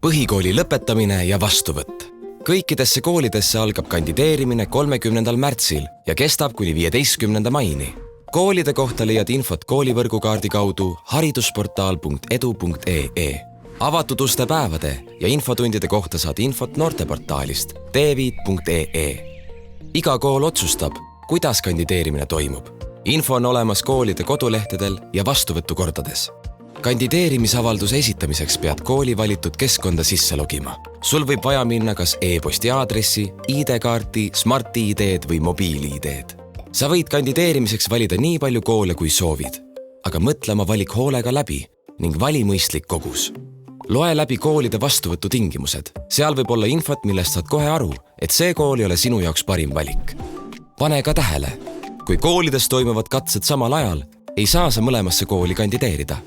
Põhikooli lõpetamine ja vastuvõtt. Kõikidesse koolidesse algab kandideerimine 30. märtsil ja kestab kuni 15. maini. Koolide kohta leiad infot koolivõrgukaardi kaudu haridusportaal.edu.ee. Avatud uste päevade ja infotundide kohta saad infot noorteportaalist teeviit.ee. Iga kool otsustab, kuidas kandideerimine toimub. Info on olemas koolide kodulehtedel ja vastuvõtukordades. Kandideerimisavalduse esitamiseks pead kooli valitud keskkonda sisse logima. Sul võib vaja minna kas e-posti aadressi, ID-kaarti, Smart-ID-d või mobiil-ID-d. Sa võid kandideerimiseks valida nii palju koole, kui soovid, aga mõtle oma valik hoolega läbi ning vali mõistlik kogus. Loe läbi koolide vastuvõtu tingimused. Seal võib olla infot, millest saad kohe aru, et see kool ei ole sinu jaoks parim valik. Pane ka tähele, kui koolides toimuvad katsed samal ajal, ei saa sa mõlemasse kooli kandideerida.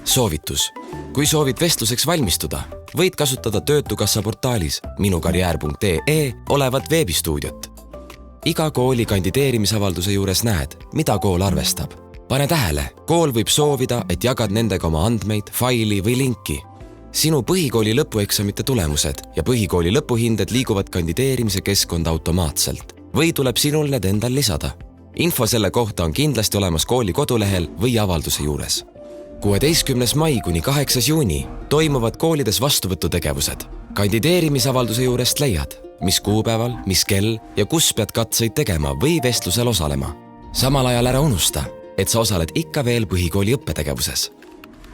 Soovitus. Kui soovid vestluseks valmistuda, võid kasutada Töötukassa portaalis minukarjäär.ee olevat veebistuudiot. Iga kooli kandideerimisavalduse juures näed, mida kool arvestab. Pane tähele, kool võib soovida, et jagad nendega oma andmeid, faili või linki. Sinu põhikooli lõpueksamite tulemused ja põhikooli lõpuhinded liiguvad kandideerimise keskkonda automaatselt või tuleb sinul need endal lisada. Info selle kohta on kindlasti olemas kooli kodulehel või avalduse juures. 16. mai kuni 8. juuni toimuvad koolides vastuvõtutegevused. Kandideerimisavalduse juurest leiad, mis kuupäeval, mis kell ja kus pead katseid tegema või vestlusel osalema. Samal ajal ära unusta, et sa osaled ikka veel põhikooli õppetegevuses.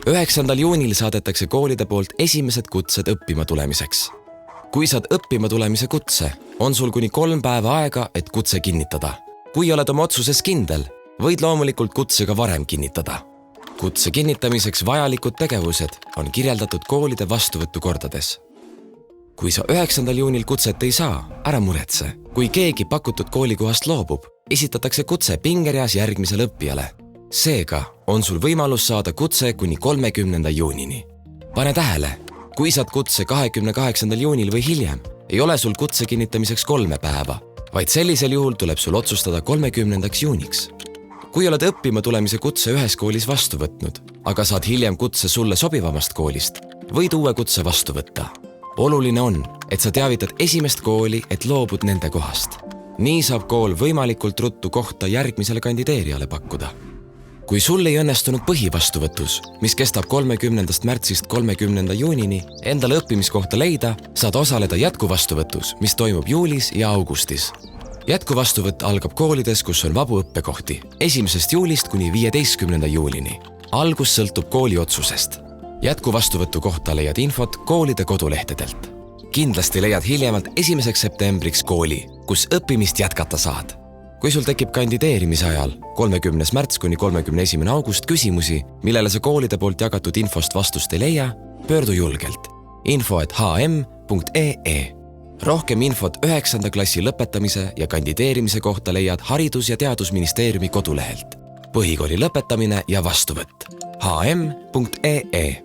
9. juunil saadetakse koolide poolt esimesed kutsed õppima tulemiseks. Kui saad õppima tulemise kutse, on sul kuni 3 päeva aega, et kutse kinnitada. Kui oled oma otsuses kindel, võid loomulikult kutse ka varem kinnitada. Kutse kinnitamiseks vajalikud tegevused on kirjeldatud koolide vastuvõtukordades. Kui sa 9. juunil kutset ei saa, ära muretse. Kui keegi pakutud koolikohast loobub, esitatakse kutse pingereas järgmisele õppijale. Seega on sul võimalus saada kutse kuni 30. juunini. Pane tähele, kui saad kutse 28. juunil või hiljem, ei ole sul kutse kinnitamiseks 3 päeva, vaid sellisel juhul tuleb sul otsustada 30. juuniks. Kui oled õppima tulemise kutse ühes koolis vastu võtnud, aga saad hiljem kutse sulle sobivamast koolist, võid uue kutse vastu võtta. Oluline on, et sa teavitad esimest kooli, et loobud nende kohast. Nii saab kool võimalikult ruttu kohta järgmisele kandideerijale pakkuda. Kui sul ei õnnestunud põhivastuvõtus, mis kestab 30. märtsist 30. juunini, endale õppimiskohta leida, saad osaleda jätkuvastuvõtus, mis toimub juulis ja augustis. Jätkuvastuvõtt algab koolides, kus on vabu õppekohti, 1. juulist kuni 15. juulini. Algus sõltub kooli otsusest. Jätkuvastuvõtu kohta leiad infot koolide kodulehtedelt. Kindlasti leiad hiljemalt 1. septembriks kooli, kus õppimist jätkata saad. Kui sul tekib kandideerimise ajal 30. märts kuni 31. august küsimusi, millele sa koolide poolt jagatud infost vastust ei leia, pöördu julgelt. info@hm.ee. Rohkem infot 9. klassi lõpetamise ja kandideerimise kohta leiad Haridus- ja Teadusministeeriumi kodulehelt. Põhikooli lõpetamine ja vastuvõtt. hm.ee